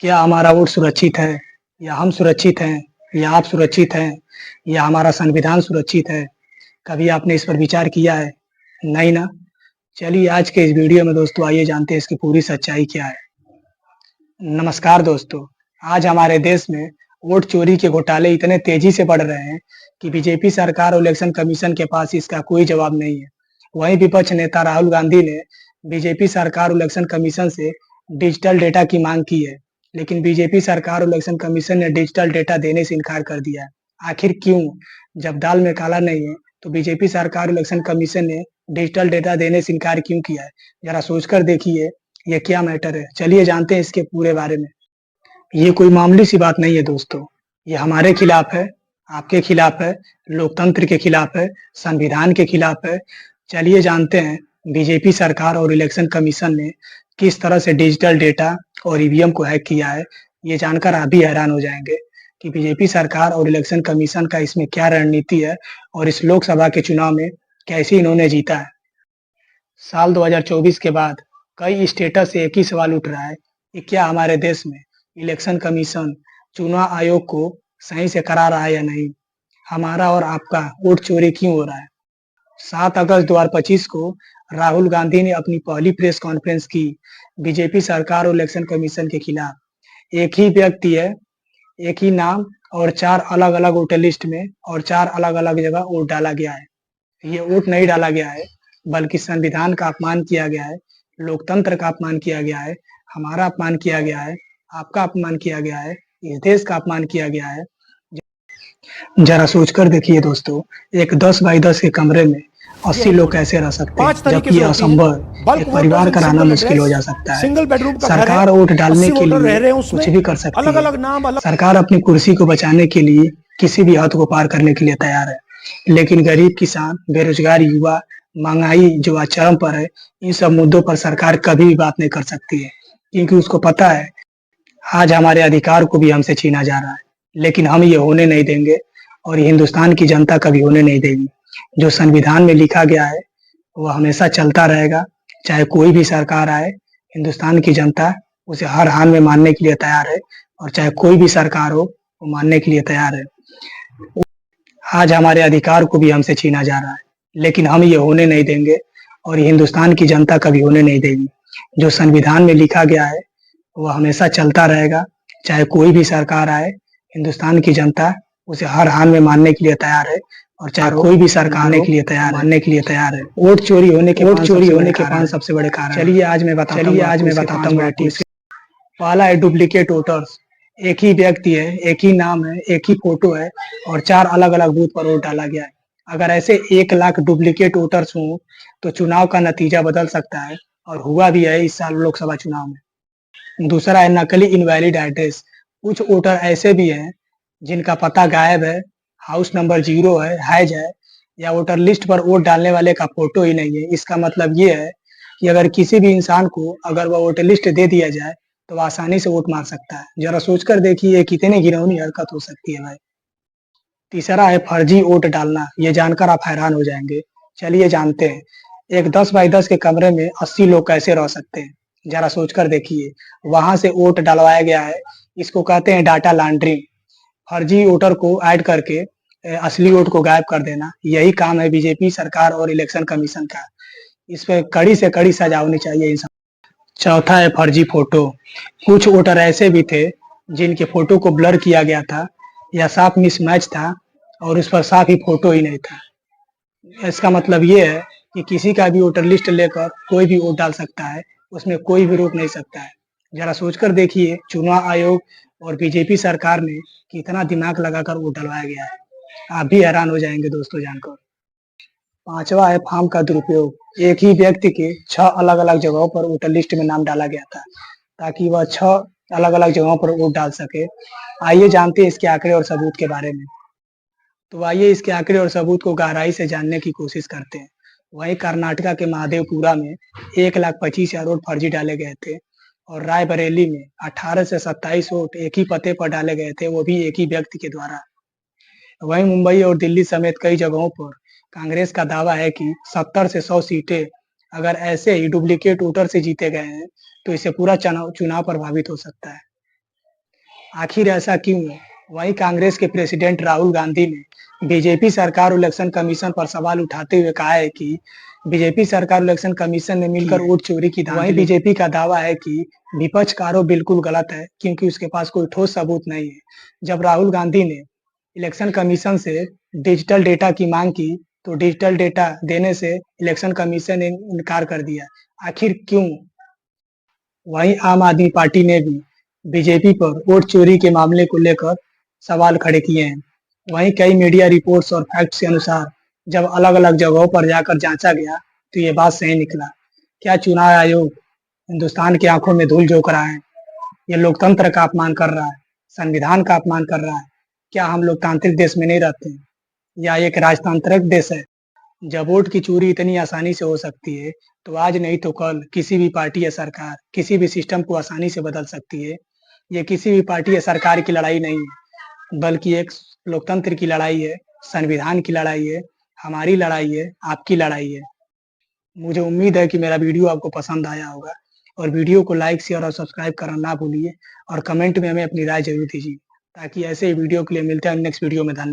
क्या हमारा वोट सुरक्षित है? या हम सुरक्षित हैं? या आप सुरक्षित हैं? या हमारा संविधान सुरक्षित है? कभी आपने इस पर विचार किया है? नहीं ना? चलिए आज के इस वीडियो में दोस्तों आइए जानते हैं इसकी पूरी सच्चाई क्या है। नमस्कार दोस्तों, आज हमारे देश में वोट चोरी के घोटाले इतने तेजी से बढ़ रहे हैं कि बीजेपी सरकार और इलेक्शन कमीशन के पास इसका कोई जवाब नहीं है। वहीं विपक्ष नेता राहुल गांधी ने बीजेपी सरकार और इलेक्शन कमीशन से डिजिटल डेटा की मांग की है, लेकिन बीजेपी सरकार और इलेक्शन कमीशन ने डिजिटल डेटा देने से इनकार कर दिया है। आखिर क्यों? जब दाल में काला नहीं है, तो बीजेपी सरकार और इलेक्शन कमीशन ने डिजिटल डेटा देने से इनकार क्यों किया है? जरा सोचकर देखिए ये क्या मैटर है? चलिए जानते हैं इसके पूरे बारे में। ये कोई मामूली सी बात नहीं है दोस्तों। ये हमारे खिलाफ है, आपके खिलाफ है, लोकतंत्र के खिलाफ है, संविधान के खिलाफ है। चलिए जानते हैं बीजेपी सरकार और इलेक्शन कमीशन ने किस तरह से डिजिटल डेटा और ईवीएम को हैक किया है। ये जानकर आप भी हैरान हो जाएँगे कि बीजेपी सरकार और इलेक्शन कमीशन का इसमें क्या रणनीति है और इस लोकसभा के चुनाव में कैसे इन्होंने जीता है। साल 2024 के बाद कई स्टेटस से एक ही सवाल उठ रहा है कि क्या हमारे देश में इलेक्शन कमीशन चुनाव आयोग को सही से करा रहा है या नहीं? हमारा और आपका वोट चोरी क्यों हो रहा है? 7 अगस्त 2025 को राहुल गांधी ने अपनी पहली प्रेस कॉन्फ्रेंस की बीजेपी सरकार और इलेक्शन कमीशन के खिलाफ। एक ही व्यक्ति है, एक ही नाम और 4 अलग-अलग वोटर लिस्ट में और 4 अलग-अलग जगह वोट डाला गया है। ये वोट नहीं डाला गया है, बल्कि संविधान का अपमान किया गया है, लोकतंत्र का अपमान किया गया है, हमारा अपमान किया गया है, आपका अपमान किया गया है, इस देश का अपमान किया गया है। जरा सोचकर देखिए दोस्तों, एक 10 बाई 10 के कमरे में 80 लोग कैसे रह सकते हैं, जबकि यह असंभव है। एक परिवार का रहना मुश्किल हो जा सकता है। सिंगल बेडरूम का घर है, सरकार वोट डालने 80 के वोटर रह लिए रहे हैं उसमें, कुछ भी कर सकती अलग है। अलग नाम अलग सरकार अपनी कुर्सी को बचाने के लिए किसी भी हद को पार करने के लिए तैयार है, लेकिन गरीब किसान, बेरोजगार युवा, महंगाई जो आज चरम पर है, इन सब मुद्दों पर सरकार कभी भी बात नहीं कर सकती है, क्योंकि उसको पता है आज हमारे अधिकार को भी हमसे छीना जा रहा है, लेकिन हम ये होने नहीं देंगे और ये हिंदुस्तान की जनता कभी होने नहीं देगी। जो संविधान में लिखा गया है, वो हमेशा चलता रहेगा, चाहे कोई भी सरकार आए। हिंदुस्तान की जनता उसे हर हाल में मानने के लिए तैयार है और चाहे कोई भी सरकार हो, वो मानने के लिए तैयार है। आज हमारे अधिकार को भी हमसे छीना जा रहा है, लेकिन हम ये होने नहीं देंगे और ये हिंदुस्तान की जनता कभी होने नहीं देगी। जो संविधान में लिखा गया है, वो हमेशा चलता रहेगा, चाहे कोई भी सरकार आए। हिंदुस्तान की जनता उसे हर हाल में मानने के लिए तैयार है और चाहे कोई भी सरकार मानने के लिए तैयार है। वोट चोरी होने के 5 सबसे बड़े कारण। चलिए आज मैं बताता हूँ। पहला है डुप्लीकेट वोटर्स। एक ही व्यक्ति है, एक ही नाम है, एक ही फोटो है और 4 अलग-अलग बूथ पर वोट डाला गया है। अगर ऐसे 1 लाख डुप्लीकेट वोटर्स हों, तो चुनाव का नतीजा बदल सकता है और हुआ भी है इस साल लोकसभा चुनाव में। दूसरा है नकली इनवैलिड एड्रेस। कुछ वोटर ऐसे भी हैं, जिनका पता गायब है, हाउस नंबर 0 है, हैज है या वोटर लिस्ट पर वोट डालने वाले का फोटो ही नहीं है। इसका मतलब ये है कि अगर किसी भी इंसान को अगर वह वोटर लिस्ट दे दिया जाए, तो वो आसानी से वोट मार सकता है। जरा सोचकर देखिए कितनी घिनौनी हरकत हो सकती है भाई। तीसरा है फर्जी वोट डालना। ये जानकर आप हैरान हो जाएँगे। चलिए जानते हैं, एक 10 बाई 10 के कमरे में 80 लोग कैसे रह सकते हैं? जरा सोचकर देखिए, वहाँ से वोट डलवाया गया है, इसको कहते हैं डाटा लॉन्ड्रिंग। फर्जी वोटर को ऐड करके असली वोट को गायब कर देना, यही काम है बीजेपी सरकार और इलेक्शन कमीशन का। इस पे कड़ी से कड़ी सजा होनी चाहिए इन सब। चौथा है फर्जी फोटो। कुछ वोटर ऐसे भी थे, जिनके फोटो को ब्लर किया गया था या साफ मिसमैच था और उस पर साफ ही फोटो ही नहीं था। इसका मतलब ये है कि किसी का भी वोटर लिस्ट लेकर कोई भी वोट डाल सकता है, उसमें कोई भी रोक नहीं सकता है। ज़रा सोचकर देखिए चुनाव आयोग और बीजेपी सरकार ने कितना दिमाग लगाकर वोट डलवाया गया है। आप भी हैरान हो जाएँगे दोस्तों जानकर। पाँचवा है फॉर्म का दुरुपयोग। एक ही व्यक्ति के 6 अलग-अलग जगहों पर वोटर लिस्ट में नाम डाला गया था, ताकि वह 6 अलग-अलग जगहों पर वोट डाल सके। आइए जानते हैं इसके आंकड़े और सबूत के बारे में। तो आइए इसके आंकड़े और सबूत को गहराई से जानने की कोशिश करते हैं। वहीं कर्नाटका के महादेवपुरा में 1,25,000 वोट फर्जी डाले गए थे और रायबरेली में 18 से 27 वोट एक ही पते पर डाले गए थे, वो भी एक ही व्यक्ति के द्वारा। वहीं मुंबई और दिल्ली समेत कई जगहों पर कांग्रेस का दावा है कि 70 से 100 सीटें अगर ऐसे ही डुप्लीकेट वोटर से जीते गए हैं, तो इससे पूरा चुनाव प्रभावित हो सकता है। आखिर ऐसा क्यों है? वहीं कांग्रेस के प्रेसिडेंट राहुल गांधी ने बीजेपी सरकार और इलेक्शन कमीशन पर सवाल उठाते हुए कहा है कि बीजेपी सरकार और इलेक्शन कमीशन ने मिलकर वोट चोरी की धांधली। वहीं बीजेपी का दावा है कि विपक्ष का आरोप बिल्कुल गलत है क्योंकि उसके पास कोई ठोस सबूत नहीं है। जब राहुल गांधी ने इलेक्शन कमीशन से डिजिटल डेटा की मांग की, तो डिजिटल डेटा देने से इलेक्शन कमीशन ने इनकार कर दिया। आखिर क्यों? वहीं आम आदमी पार्टी ने भी बीजेपी पर वोट चोरी के मामले को लेकर सवाल खड़े किए हैं। वहीं कई मीडिया रिपोर्ट्स और फैक्ट्स के अनुसार जब अलग-अलग जगहों पर जाकर जांचा गया, तो ये बात सही निकला। क्या चुनाव आयोग हिंदुस्तान की आंखों में धूल झोंक रहा है? ये लोकतंत्र का अपमान कर रहा है, संविधान का अपमान कर रहा है। क्या हम लोकतांत्रिक देश में नहीं रहते हैं, या एक राजतांत्रिक देश है? जब वोट की चोरी इतनी आसानी से हो सकती है, तो आज नहीं तो कल किसी भी पार्टी या सरकार किसी भी सिस्टम को आसानी से बदल सकती है। ये किसी भी पार्टी या सरकार की लड़ाई नहीं है, बल्कि एक लोकतंत्र की लड़ाई है, संविधान की लड़ाई है, हमारी लड़ाई है, आपकी लड़ाई है। मुझे उम्मीद है कि मेरा वीडियो आपको पसंद आया होगा और वीडियो को लाइक, शेयर और सब्सक्राइब करना ना भूलिए और कमेंट में हमें अपनी राय ज़रूर दीजिए, ताकि ऐसे ही वीडियो के लिए मिलते हैं नेक्स्ट वीडियो में। धन्यवाद।